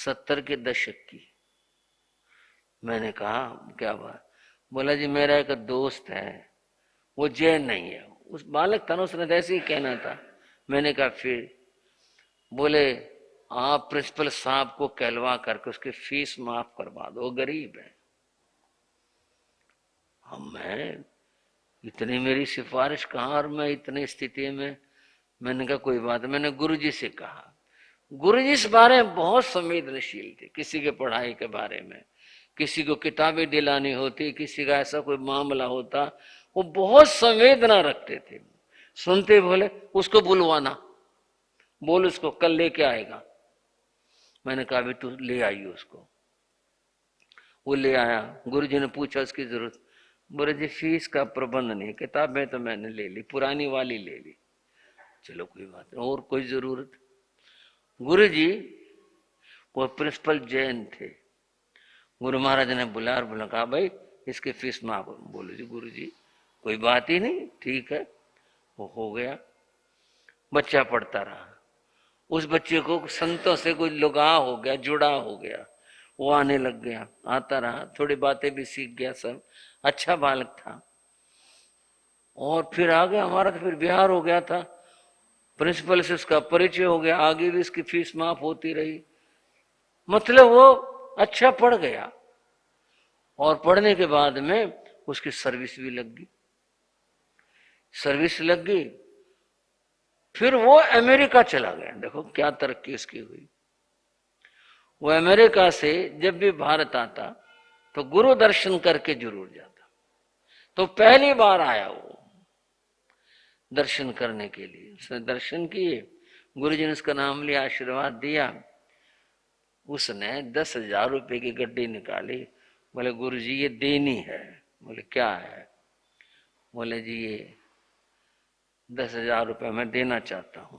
70 के दशक की। मैंने कहा क्या बात? बोला जी मेरा एक दोस्त है, वो जैन नहीं है। उस बालक था ना, उसने ऐसे ही कहना था। मैंने कहा फिर? बोले आप प्रिंसिपल साहब को कहलवा करके उसकी फीस माफ करवा दो, वो गरीब है। हम मैं इतनी मेरी सिफारिश कहाँ, और मैं इतनी स्थिति में। मैंने कहा कोई बात। मैंने गुरुजी से कहा। गुरुजी इस बारे में बहुत संवेदनशील थे, किसी के पढ़ाई के बारे में, किसी को किताबें दिलानी होती, किसी का ऐसा कोई मामला होता, वो बहुत संवेदना रखते थे। सुनते बोले उसको बुलवाना, बोल उसको कल लेके आएगा। मैंने कहा अभी तू ले आई उसको। वो ले आया। गुरुजी ने पूछा उसकी जरूरत। बोले जी फीस का प्रबंध नहीं, किताबें तो मैंने ले ली, पुरानी वाली ले ली। चलो कोई बात नहीं, और कोई जरूरत? गुरुजी वो प्रिंसिपल जैन थे। गुरु महाराज ने बुलाया और बोला कहा भाई इसकी फीस माफ। बोले जी गुरुजी कोई बात ही नहीं, ठीक है। वो हो गया। बच्चा पढ़ता रहा। उस बच्चे को संतों से कोई लगाव हो गया, जुड़ा हो गया। वो आने लग गया, आता रहा, थोड़ी बातें भी सीख गया, सब अच्छा बालक था। और फिर आगे हमारा तो फिर बिहार हो गया था। प्रिंसिपल से उसका परिचय हो गया, आगे भी इसकी फीस माफ होती रही। मतलब वो अच्छा पढ़ गया, और पढ़ने के बाद में उसकी सर्विस भी लग गई। सर्विस लग गई, फिर वो अमेरिका चला गया। देखो क्या तरक्की उसकी हुई। वो अमेरिका से जब भी भारत आता तो गुरु दर्शन करके जरूर जाता। तो पहली बार आया वो दर्शन करने के लिए। उसने दर्शन किए, गुरुजी ने उसका नाम लिया, आशीर्वाद दिया। उसने 10,000 रुपए की गड्डी निकाली। बोले गुरुजी ये देनी है। बोले क्या है? बोले जी ये 10,000 रुपए मैं देना चाहता हूं।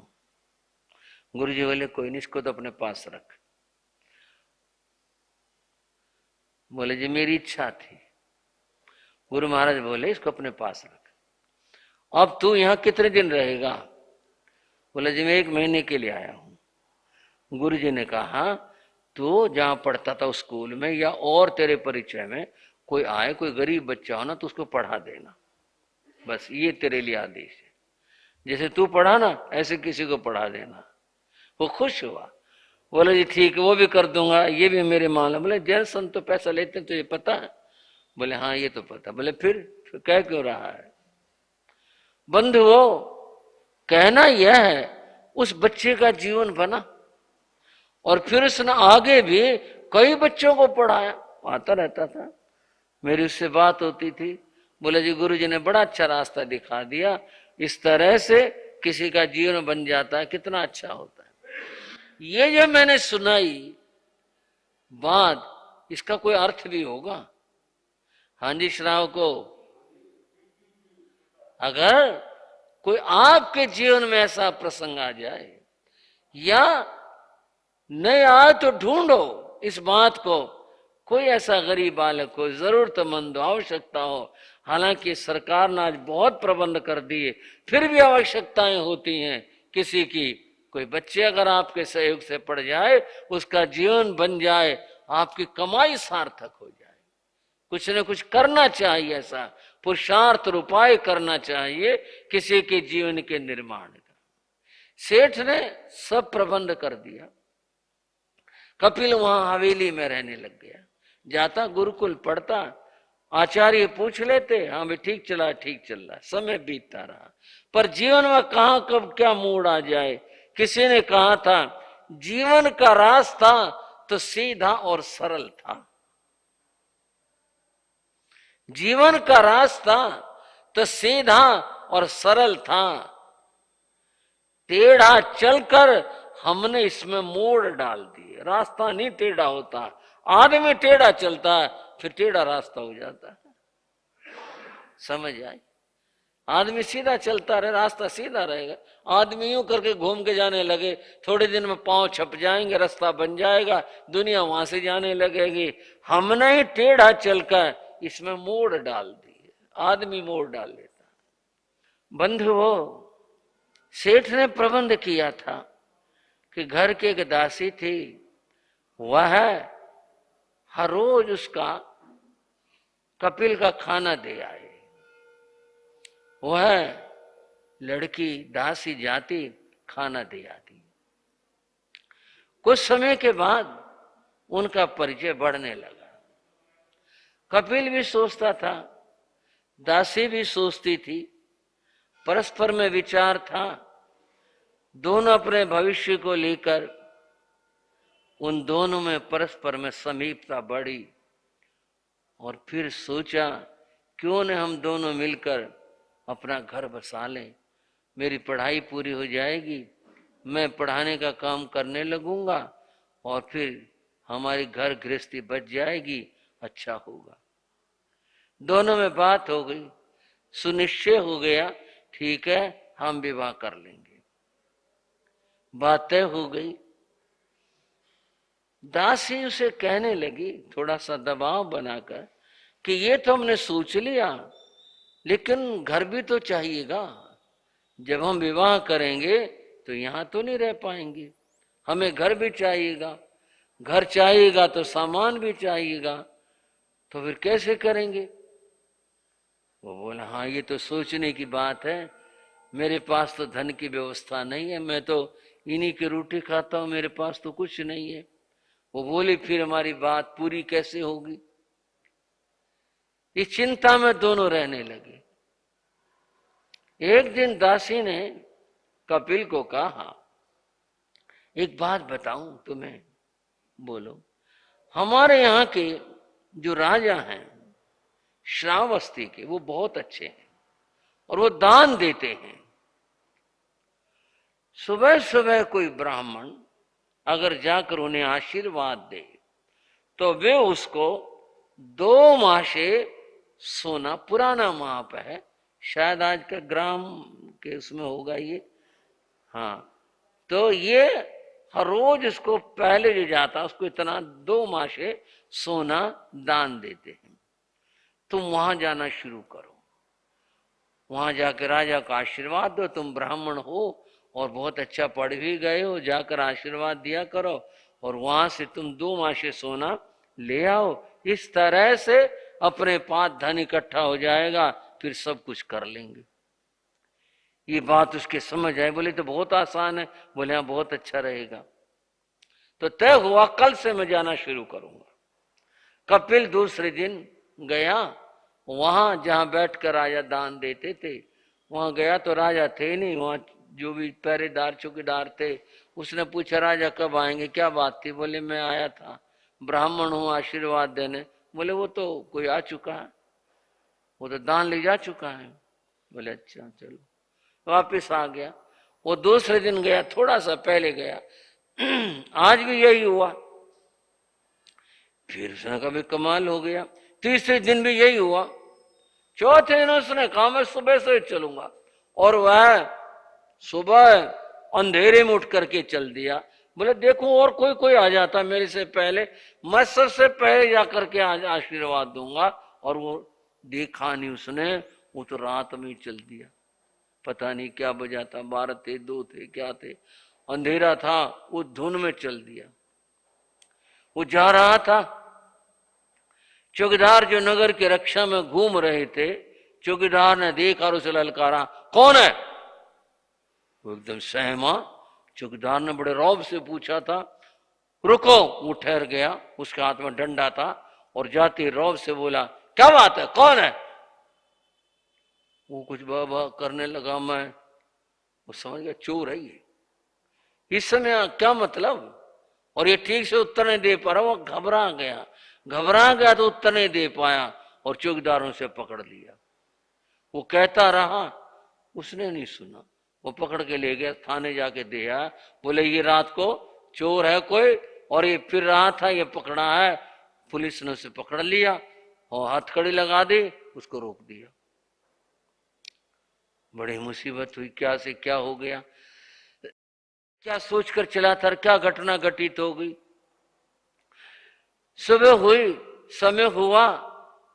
गुरुजी बोले कोई नहीं, इसको तो अपने पास रख। बोले जी मेरी इच्छा थी। गुरु महाराज बोले इसको अपने पास रख। अब तू यहां कितने दिन रहेगा? बोले जी मैं 1 महीने के लिए आया हूं। गुरुजी ने कहा तू जहां पढ़ता था उस स्कूल में, या और तेरे परिचय में कोई आए, कोई गरीब बच्चा हो ना, तो उसको पढ़ा देना। बस ये तेरे लिए आदेश है। जैसे तू पढ़ा ना ऐसे किसी को पढ़ा देना। वो खुश हुआ। बोले जी ठीक है, वो भी कर दूंगा, ये भी मेरे मान। बोले जैन संत तो पैसा लेते हैं, तो ये पता है? बोले हाँ ये तो पता। बोले फिर कह क्यों रहा है? बंधुओं कहना यह है उस बच्चे का जीवन बना, और फिर उसने आगे भी कई बच्चों को पढ़ाया। आता रहता था, मेरी उससे बात होती थी। बोले जी गुरुजी ने बड़ा अच्छा रास्ता दिखा दिया, इस तरह से किसी का जीवन बन जाता है, कितना अच्छा होता है। ये जो मैंने सुनाई बात, इसका कोई अर्थ भी होगा? हाँ जी श्रावको, अगर कोई आपके जीवन में ऐसा प्रसंग आ जाए, या नहीं आए तो ढूंढो इस बात को। कोई ऐसा गरीब बालक हो, जरूरतमंद हो, आवश्यकता हो। हालांकि सरकार ने आज बहुत प्रबंध कर दिए, फिर भी आवश्यकताएं होती हैं किसी की। कोई बच्चे अगर आपके सहयोग से पढ़ जाए, उसका जीवन बन जाए, आपकी कमाई सार्थक हो जाए। कुछ न कुछ करना चाहिए, ऐसा पुरुषार्थ उपाय करना चाहिए किसी के जीवन के निर्माण का। सेठ ने सब प्रबंध कर दिया। कपिल वहां हवेली में रहने लग गया। जाता गुरुकुल पढ़ता, आचार्य पूछ लेते, हाँ भाई ठीक चला, ठीक चल रहा। समय बीतता रहा, पर जीवन में कहां कब क्या मोड़ आ जाए। किसी ने कहा था जीवन का रास्ता तो सीधा और सरल था। जीवन का रास्ता तो सीधा और सरल था, टेढ़ा चलकर हमने इसमें मोड़ डाल दिए। रास्ता नहीं टेढ़ा होता, आदमी टेढ़ा चलता है, फिर टेढ़ा रास्ता हो जाता है। समझ आए? आदमी सीधा चलता रहे, रास्ता सीधा रहेगा। आदमी यूं करके घूम के जाने लगे, थोड़े दिन में पांव छप जाएंगे, रास्ता बन जाएगा, दुनिया वहां से जाने लगेगी। हमने ही टेढ़ा चलकर इसमें मोड़ डाल दिए। आदमी मोड़ डाल लेता। बंधुओं सेठ ने प्रबंध किया था कि घर की एक दासी थी, वह हर रोज उसका कपिल का खाना दे आए। वह लड़की दासी जाती, खाना दे आती। कुछ समय के बाद उनका परिचय बढ़ने लगा। कपिल भी सोचता था, दासी भी सोचती थी, परस्पर में विचार था। दोनों अपने भविष्य को लेकर उन दोनों में परस्पर में समीपता बढ़ी। और फिर सोचा, क्यों न हम दोनों मिलकर अपना घर बसा लें। मेरी पढ़ाई पूरी हो जाएगी, मैं पढ़ाने का काम करने लगूंगा और फिर हमारी घर गृहस्थी बच जाएगी, अच्छा होगा। दोनों में बात हो गई, सुनिश्चय हो गया, ठीक है हम विवाह कर लेंगे। बात तय हो गई। दासी उसे कहने लगी, थोड़ा सा दबाव बनाकर, कि ये तो हमने सोच लिया, लेकिन घर भी तो चाहिएगा। जब हम विवाह करेंगे तो यहां तो नहीं रह पाएंगे, हमें घर भी चाहिएगा। घर चाहिएगा तो सामान भी चाहिएगा, तो फिर कैसे करेंगे? वो बोला, हाँ ये तो सोचने की बात है, मेरे पास तो धन की व्यवस्था नहीं है, मैं तो इन्हीं की रोटी खाता हूं, मेरे पास तो कुछ नहीं है। वो बोली, फिर हमारी बात पूरी कैसे होगी? इस चिंता में दोनों रहने लगे। एक दिन दासी ने कपिल को कहा, एक बात बताऊं तुम्हें, बोलो। हमारे यहाँ के जो राजा हैं श्रावस्ती के, वो बहुत अच्छे हैं और वो दान देते हैं। सुबह सुबह कोई ब्राह्मण अगर जाकर उन्हें आशीर्वाद दे तो वे उसको 2 मासे सोना, पुराना माप है, शायद आज का ग्राम के उसमें होगा ये, हाँ, तो ये हर रोज उसको पहले जो जाता उसको इतना 2 मासे सोना दान देते हैं। तुम वहां जाना शुरू करो, वहां जाकर राजा का आशीर्वाद दो, तुम ब्राह्मण हो और बहुत अच्छा पढ़ भी गए हो, जाकर आशीर्वाद दिया करो और वहां से तुम 2 मासे सोना ले आओ। इस तरह से अपने पास धन इकट्ठा हो जाएगा, फिर सब कुछ कर लेंगे। ये बात उसके समझ आई। बोले तो बहुत आसान है। बोले हाँ बहुत अच्छा रहेगा। तो तय हुआ, कल से मैं जाना शुरू करूंगा। कपिल दूसरे दिन गया, वहां जहां बैठकर राजा दान देते थे वहां गया तो राजा थे नहीं। वहां जो भी पहरेदार चौकीदार थे, उसने पूछा, राजा कब आएंगे, क्या बात थी? बोले मैं आया था, ब्राह्मण हूं, आशीर्वाद देने। बोले वो तो कोई आ चुका है, वो तो दान ले जा चुका है। बोले अच्छा चलो, वापिस आ गया। वो दूसरे दिन गया, थोड़ा सा पहले गया, आज भी यही हुआ। फिर उसने कहा भी कमाल हो गया। तीसरे दिन भी यही हुआ। चौथे दिन उसने कहा मैं सुबह से चलूंगा, और वह सुबह अंधेरे में उठ करके चल दिया। बोले देखो और कोई कोई आ जाता मेरे से पहले, मैं सबसे पहले जाकर के आज आशीर्वाद दूंगा। और वो देखा नहीं उसने, वो तो रात में चल दिया। पता नहीं क्या बजा था, 12 थे, 2 थे, क्या थे, अंधेरा था, वो धुन में चल दिया। वो जा रहा था, चौकीदार जो नगर की रक्षा में घूम रहे थे, चौकीदार ने देखा और उसे ललकारा, कौन है? वो एकदम सहमा। चौकीदार ने बड़े रौब से पूछा था, रुको। वो ठहर गया, उसके हाथ में डंडा था और जाते रौब से बोला, क्या बात है, कौन है? वो कुछ बाबा करने लगा। मैं वो समझ गया चोर है ये। इस समय क्या मतलब? और ये ठीक से उत्तर नहीं दे पा रहा। वो घबरा गया तो उत्तर नहीं दे पाया और चौकीदारों से पकड़ लिया। वो कहता रहा, उसने नहीं सुना। वो पकड़ के ले गया, थाने जाके दे आया। बोले ये रात को चोर है कोई और ये फिर रहा था, ये पकड़ा है। पुलिस ने उसे पकड़ लिया और हथकड़ी लगा दी, उसको रोक दिया। बड़ी मुसीबत हुई, क्या से क्या हो गया, क्या सोचकर चला था, क्या घटना घटित हो गई। सुबह हुई, समय हुआ,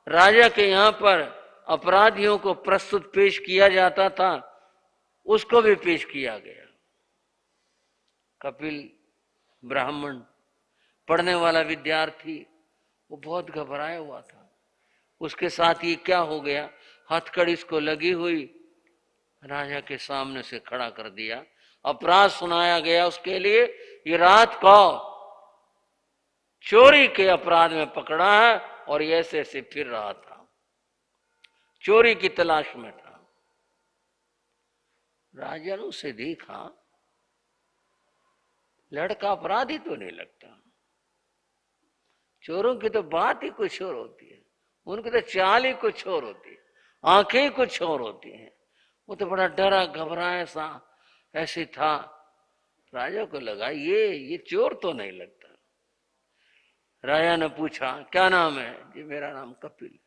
राजा के यहाँ पर अपराधियों को प्रस्तुत पेश किया जाता था, उसको भी पेश किया गया। कपिल ब्राह्मण पढ़ने वाला विद्यार्थी, वो बहुत घबराया हुआ था। उसके साथ ये क्या हो गया, हथकड़ी इसको लगी हुई, राजा के सामने से खड़ा कर दिया। अपराध सुनाया गया उसके लिए, ये रात को चोरी के अपराध में पकड़ा है और ये ऐसे ऐसे फिर रहा था, चोरी की तलाश में था। राजा ने उसे देखा, लड़का अपराधी तो नहीं लगता, चोरों की तो बात ही कुछ और होती है, उनकी तो चाल ही कुछ और होती है, आंखें ही कुछ और होती हैं। वो तो बड़ा डरा घबराया सा ऐसे था। राजा को लगा ये चोर तो नहीं लगता। राजा ने पूछा क्या नाम है? जी मेरा नाम कपिल है।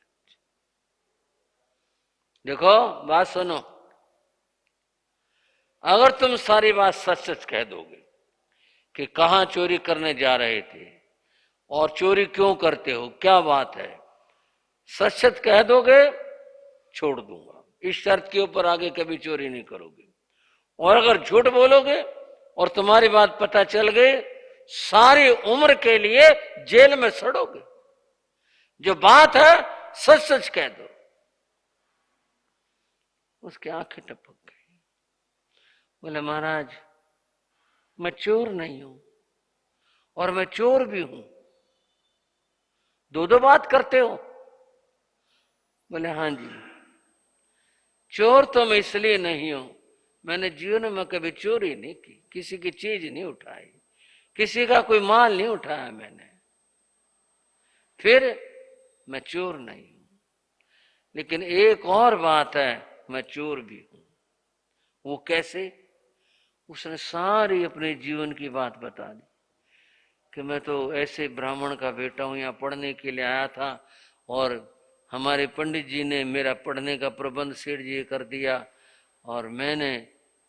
देखो बात सुनो, अगर तुम सारी बात सच सच कह दोगे कि कहां चोरी करने जा रहे थे और चोरी क्यों करते हो, क्या बात है, सच सच कह दोगे छोड़ दूंगा, इस शर्त के ऊपर आगे कभी चोरी नहीं करोगे। और अगर झूठ बोलोगे और तुम्हारी बात पता चल गई, सारी उम्र के लिए जेल में सड़ोगे। जो बात है सच सच कह दो। उसकी आंखें टपक गई। बोले महाराज मैं चोर नहीं हूं और मैं चोर भी हूं, दो दो बात करते हो? बोले हाँ जी, चोर तो मैं इसलिए नहीं हूं, मैंने जीवन में कभी चोरी नहीं की, किसी की चीज नहीं उठाई, किसी का कोई माल नहीं उठाया मैंने, फिर मैं चोर नहीं हूं। लेकिन एक और बात है, मैं चोर भी हूं। वो कैसे? उसने सारी अपने जीवन की बात बता दी कि मैं तो ऐसे ब्राह्मण का बेटा हूं, यहाँ पढ़ने के लिए आया था और हमारे पंडित जी ने मेरा पढ़ने का प्रबंध सेठ जी कर दिया और मैंने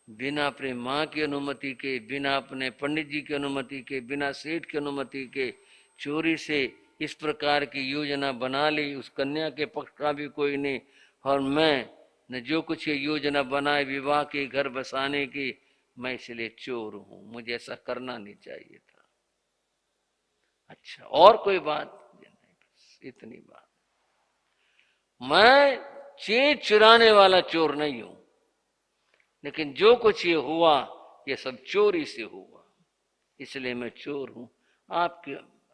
बिना अपनी माँ की अनुमति के, बिना अपने पंडित जी की अनुमति के, बिना सेठ की अनुमति के चोरी से इस प्रकार की योजना बना ली। उस कन्या के पक्ष का भी कोई नहीं, और मैं ने जो कुछ ये योजना बनाए विवाह के, घर बसाने की, मैं इसलिए चोर हूं, मुझे ऐसा करना नहीं चाहिए था। अच्छा और कोई बात नहीं? बस इतनी बात। मैं चीज चुराने वाला चोर नहीं हूं, लेकिन जो कुछ ये हुआ ये सब चोरी से हुआ, इसलिए मैं चोर हूं। आप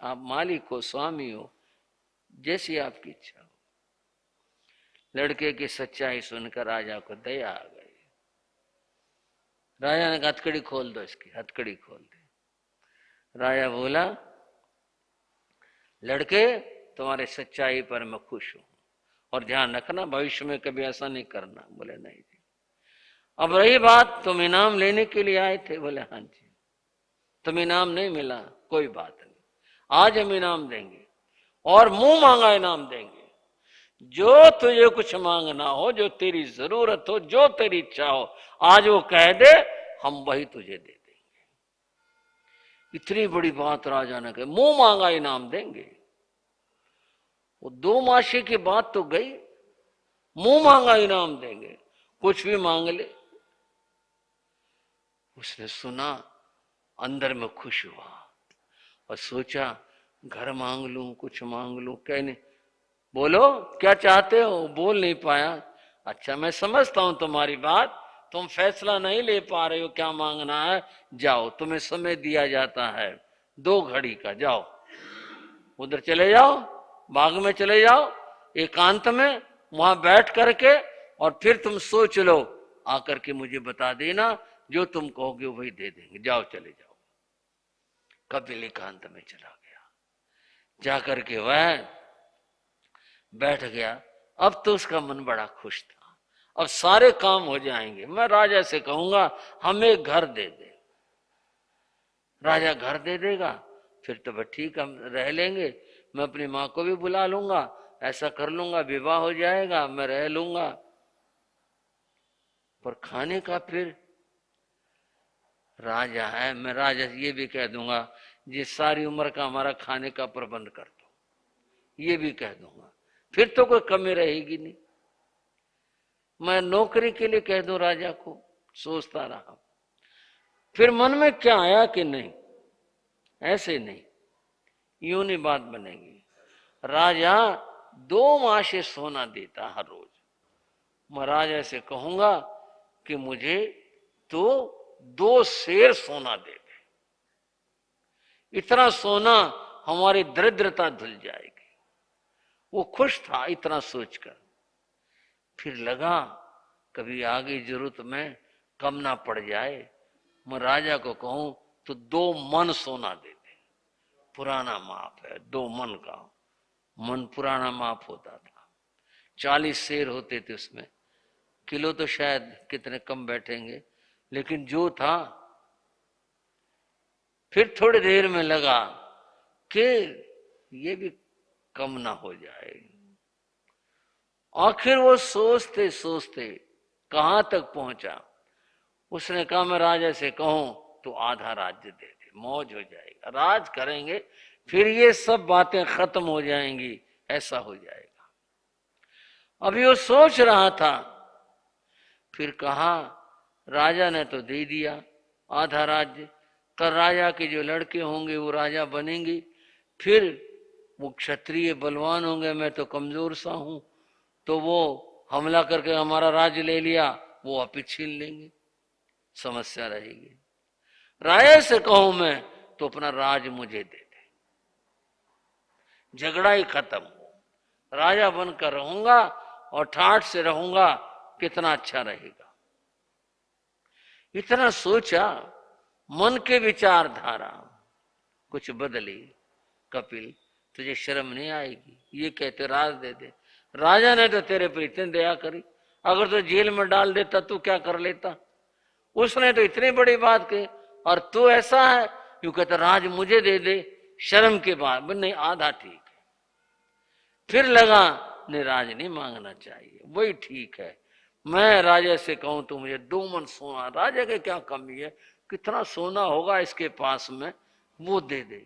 मालिक हो, स्वामी हो, जैसी आपकी इच्छा हो। लड़के की सच्चाई सुनकर राजा को दया आ गई। राजा ने कहा हथकड़ी खोल दो, इसकी हथकड़ी खोल दे। राजा बोला लड़के तुम्हारे सच्चाई पर मैं खुश हूं और ध्यान रखना भविष्य में कभी ऐसा नहीं करना। बोले नहीं जी। अब रही बात, तुम इनाम लेने के लिए आए थे? बोले हाँ जी। तुम इनाम नहीं मिला, कोई बात नहीं, आज हम इनाम देंगे और मुंह मांगा इनाम देंगे। जो तुझे कुछ मांगना हो, जो तेरी जरूरत हो, जो तेरी इच्छा हो, आज वो कह दे, हम वही तुझे दे देंगे। इतनी बड़ी बात राजा ने कही, मुंह मांगा इनाम देंगे। वो दो मासी की बात तो गई, मुंह मांगा इनाम देंगे, कुछ भी मांग ले। उसने सुना, अंदर में खुश हुआ और सोचा घर मांग लूं, कुछ मांग लूं। कहने बोलो क्या चाहते हो? बोल नहीं पाया। अच्छा मैं समझता हूं तुम्हारी बात, तुम फैसला नहीं ले पा रहे हो क्या मांगना है। जाओ, तुम्हें समय दिया जाता है 2 घड़ी का, जाओ उधर चले जाओ, बाग में चले जाओ एकांत में, वहां बैठ करके और फिर तुम सोच लो, आकर के मुझे बता देना, जो तुम कहोगे वही दे देंगे। जाओ चले जाओ। कपिल एकांत में चला गया, जाकर के वह बैठ गया। अब तो उसका मन बड़ा खुश था, अब सारे काम हो जाएंगे। मैं राजा से कहूंगा हमें घर दे दे, राजा घर दे देगा, फिर तो ठीक हम रह लेंगे। मैं अपनी माँ को भी बुला लूंगा, ऐसा कर लूंगा, विवाह हो जाएगा, मैं रह लूंगा। पर खाने का फिर राजा है, मैं राजा से ये भी कह दूंगा जी सारी उम्र का हमारा खाने का प्रबंध कर दो, ये भी कह दूंगा, फिर तो कोई कमी रहेगी नहीं। मैं नौकरी के लिए कह दूं राजा को, सोचता रहा। फिर मन में क्या आया कि नहीं, ऐसे नहीं, यूं नहीं बात बनेगी। राजा 2 माशे सोना देता हर रोज। मैं राजा से कहूंगा कि मुझे तो 2 शेर सोना दे दे, इतना सोना हमारी दरिद्रता धुल जाएगी। वो खुश था इतना सोचकर। फिर लगा कभी आगे जरूरत में कम ना पड़ जाए, मैं राजा को कहूं तो 2 मन सोना दे दे। पुराना माप है 2 मन का, मन पुराना माप होता था। 40 शेर होते थे उसमें, किलो तो शायद कितने कम बैठेंगे, लेकिन जो था। फिर थोड़ी देर में लगा कि ये भी कम ना हो जाए। आखिर वो सोचते सोचते कहां तक पहुंचा। उसने कहा मैं राजा से कहूं तो आधा राज्य दे दे, मौज हो जाएगा, राज करेंगे, फिर ये सब बातें खत्म हो जाएंगी, ऐसा हो जाएगा। अभी वो सोच रहा था, फिर कहा राजा ने तो दे दिया आधा राज्य, कल राजा के जो लड़के होंगे वो राजा बनेंगे, फिर वो क्षत्रिय बलवान होंगे, मैं तो कमजोर सा हूं, तो वो हमला करके हमारा राज्य ले लिया, वो वापिस छीन लेंगे, समस्या रहेगी। राजा से कहूं मैं तो अपना राज मुझे दे दे, झगड़ा ही खत्म हो, राजा बनकर रहूंगा और ठाठ से रहूंगा, कितना अच्छा रहेगा। इतना सोचा, मन के विचारधारा कुछ बदली। कपिल तुझे शर्म नहीं आएगी, ये कहते राज दे दे, राजा ने तो तेरे पर इतनी दया करी, अगर तो जेल में डाल देता तो क्या कर लेता, उसने तो इतनी बड़ी बात कही, और तू ऐसा है यूं कहता राज मुझे दे दे, शर्म के बाद नहीं आधा ठीक है। फिर लगा नहीं राज नहीं मांगना चाहिए, वही ठीक है, मैं राजा से कहूं तो मुझे 2 मन सोना, राजा के क्या कमी है, कितना सोना होगा इसके पास में, वो दे दे।